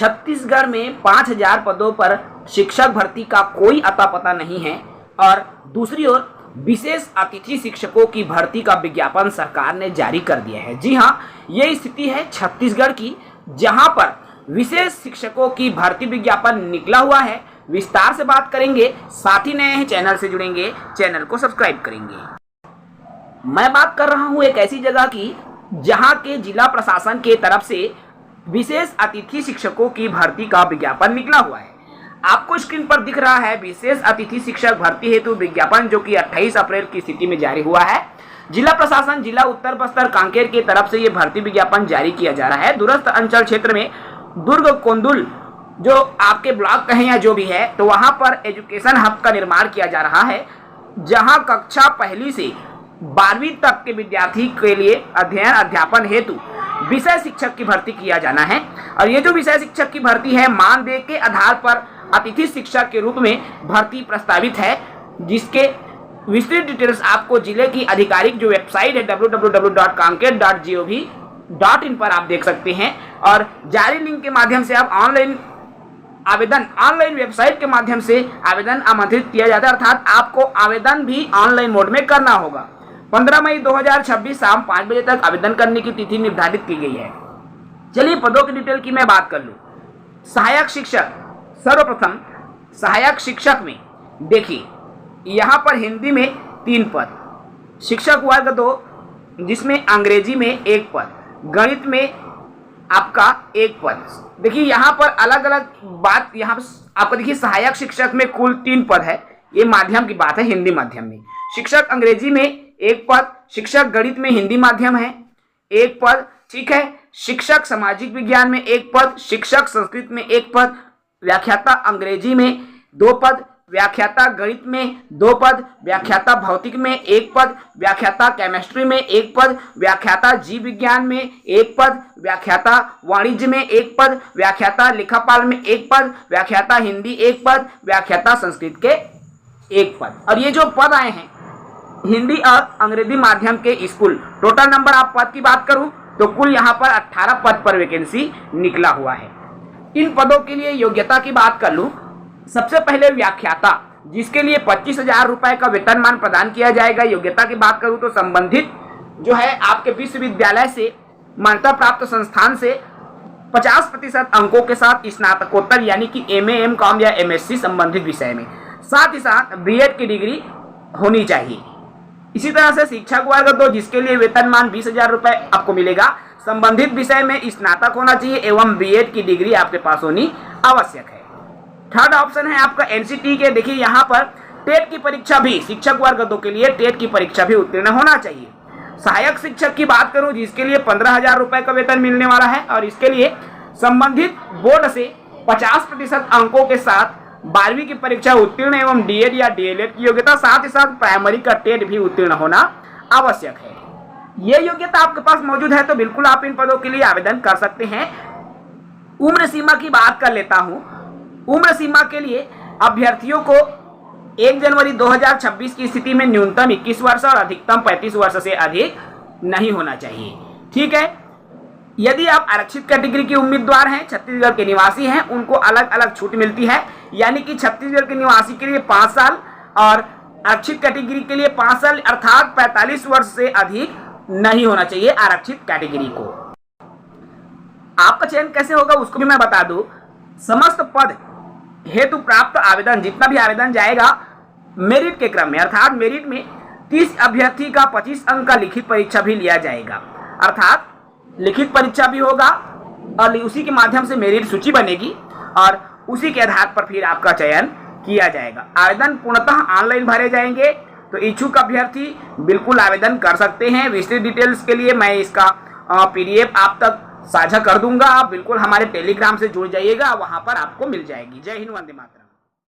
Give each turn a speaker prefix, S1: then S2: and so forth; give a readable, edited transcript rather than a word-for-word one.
S1: छत्तीसगढ़ में 5000 पदों पर शिक्षक भर्ती का कोई अता पता नहीं है और दूसरी ओर विशेष अतिथि शिक्षकों की भर्ती का विज्ञापन सरकार ने जारी कर दिया है। जी हाँ, ये स्थिति है छत्तीसगढ़ की, जहां पर विशेष शिक्षकों की भर्ती विज्ञापन निकला हुआ है। विस्तार से बात करेंगे, साथ ही नए हैं चैनल से जुड़ेंगे, चैनल को सब्सक्राइब करेंगे। मैं बात कर रहा हूं एक ऐसी जगह की जहां के जिला प्रशासन के तरफ से विशेष अतिथि शिक्षकों की भर्ती का विज्ञापन निकला हुआ है। आपको स्क्रीन पर दिख रहा है विशेष अतिथि शिक्षक भर्ती हेतु विज्ञापन, जो कि 28 अप्रैल की स्थिति में जारी हुआ है। जिला प्रशासन जिला उत्तर बस्तर कांकेर की तरफ से ये भर्ती विज्ञापन जारी किया जा रहा है। दूरस्थ अंचल क्षेत्र में दुर्ग कोंदुल जो आपके ब्लॉक कहें या जो भी है, तो वहां पर एजुकेशन हब का निर्माण किया जा रहा है, जहां कक्षा पहली से 12वीं तक के विद्यार्थी के लिए अध्ययन अध्यापन हेतु विषय शिक्षक की भर्ती किया जाना है। और ये जो विषय शिक्षक की भर्ती है, मानदेय के आधार पर अतिथि शिक्षक के रूप में भर्ती प्रस्तावित है, जिसके विस्तृत डिटेल्स आपको जिले की आधिकारिक जो वेबसाइट है www.kanker.gov.in पर आप देख सकते हैं। और जारी लिंक के माध्यम से आप ऑनलाइन वेबसाइट के माध्यम से आवेदन आमंत्रित किया जाता है, अर्थात आपको आवेदन भी ऑनलाइन मोड में करना होगा। 15 मई 2026 शाम 5 बजे तक आवेदन करने की तिथि निर्धारित की गई है। चलिए पदों की डिटेल की मैं बात कर लूं। सहायक शिक्षक, सर्वप्रथम सहायक शिक्षक में देखिए यहाँ पर हिंदी में 3 पद, शिक्षक वर्ग 2 जिसमें अंग्रेजी में 1 पद, गणित में आपका 1 पद। देखिए यहाँ पर अलग अलग बात, यहाँ पर आपको देखिए सहायक शिक्षक में कुल 3 पद है। ये माध्यम की बात है, हिंदी माध्यम में। शिक्षक अंग्रेजी में 1 पद, शिक्षक गणित में हिंदी माध्यम है 1 पद, ठीक है। शिक्षक सामाजिक विज्ञान में 1 पद, शिक्षक संस्कृत में 1 पद, व्याख्याता अंग्रेजी में 2 पद, व्याख्याता गणित में 2 पद, व्याख्याता भौतिक में 1 पद, व्याख्याता केमिस्ट्री में 1 पद, व्याख्याता जीव विज्ञान में 1 पद, व्याख्याता वाणिज्य में 1 पद, व्याख्याता लेखापाल में 1 पद, व्याख्याता हिंदी 1 पद, व्याख्याता संस्कृत के 1 पद। और ये जो पद आए हैं हिंदी और अंग्रेजी माध्यम के स्कूल, टोटल नंबर आप पद की बात करूं तो कुल यहाँ पर 18 पद पर वैकेंसी निकला हुआ है। इन पदों के लिए योग्यता की बात कर लूं, सबसे पहले व्याख्याता, जिसके लिए 25,000 रुपए का वेतनमान प्रदान किया जाएगा। योग्यता की बात करूं तो संबंधित जो है आपके विश्वविद्यालय से, मान्यता प्राप्त संस्थान से 50% अंकों के साथ स्नातकोत्तर यानी कि MA, M.Com या MSc संबंधित विषय में, साथ ही साथ B.Ed की डिग्री होनी चाहिए। इसी तरह से शिक्षक वर्ग 2 जिसके लिए वेतनमान 20,000 रुपए आपको मिलेगा, संबंधित विषय में स्नातक होना चाहिए एवं B.Ed की डिग्री आपके पास होनी आवश्यक है। थर्ड ऑप्शन है आपका NCT के। देखिए यहाँ पर टेट की परीक्षा भी, शिक्षक वर्ग 2 के लिए टेट की परीक्षा भी उत्तीर्ण होना चाहिए। सहायक शिक्षक की बात करूं जिसके लिए 15,000 रुपए का वेतन मिलने वाला है और इसके लिए संबंधित बोर्ड से 50% अंकों के साथ 12वीं की परीक्षा उत्तीर्ण एवं D.Ed या DLED की योग्यता, साथ ही साथ प्राइमरी का टेट भी उत्तीर्ण होना आवश्यक है। ये योग्यता आपके पास मौजूद है तो बिल्कुल आप इन पदों के लिए आवेदन कर सकते हैं। उम्र सीमा की बात कर लेता हूं। उम्र सीमा के लिए अभ्यर्थियों को 1 जनवरी 2026 की स्थिति में न्यूनतम 21 वर्ष और अधिकतम 35 वर्ष से अधिक नहीं होना चाहिए, ठीक है। यदि आप आरक्षित कैटेगरी के उम्मीदवार हैं, छत्तीसगढ़ के निवासी हैं, उनको अलग अलग छूट मिलती है, यानी कि छत्तीसगढ़ के निवासी के लिए 5 साल और आरक्षित कैटेगरी के लिए 5 साल, अर्थात 45 वर्ष से अधिक नहीं होना चाहिए आरक्षित कैटेगरी को। आपका चयन कैसे होगा उसको भी मैं बता दूं। समस्त पद हेतु प्राप्त आवेदन, जितना भी आवेदन जाएगा मेरिट के क्रम में, अर्थात मेरिट में 30 अभ्यर्थी का 25 अंक का लिखित परीक्षा भी लिया जाएगा, अर्थात लिखित परीक्षा भी होगा और उसी के माध्यम से मेरिट सूची बनेगी और उसी के आधार पर फिर आपका चयन किया जाएगा। आवेदन पूर्णतः ऑनलाइन भरे जाएंगे, तो इच्छुक अभ्यर्थी बिल्कुल आवेदन कर सकते हैं। विस्तृत डिटेल्स के लिए मैं इसका PDF आप तक साझा कर दूंगा। आप बिल्कुल हमारे टेलीग्राम से जुड़ जाइएगा, वहां पर आपको मिल जाएगी। जय हिंद, वंदे मातरम।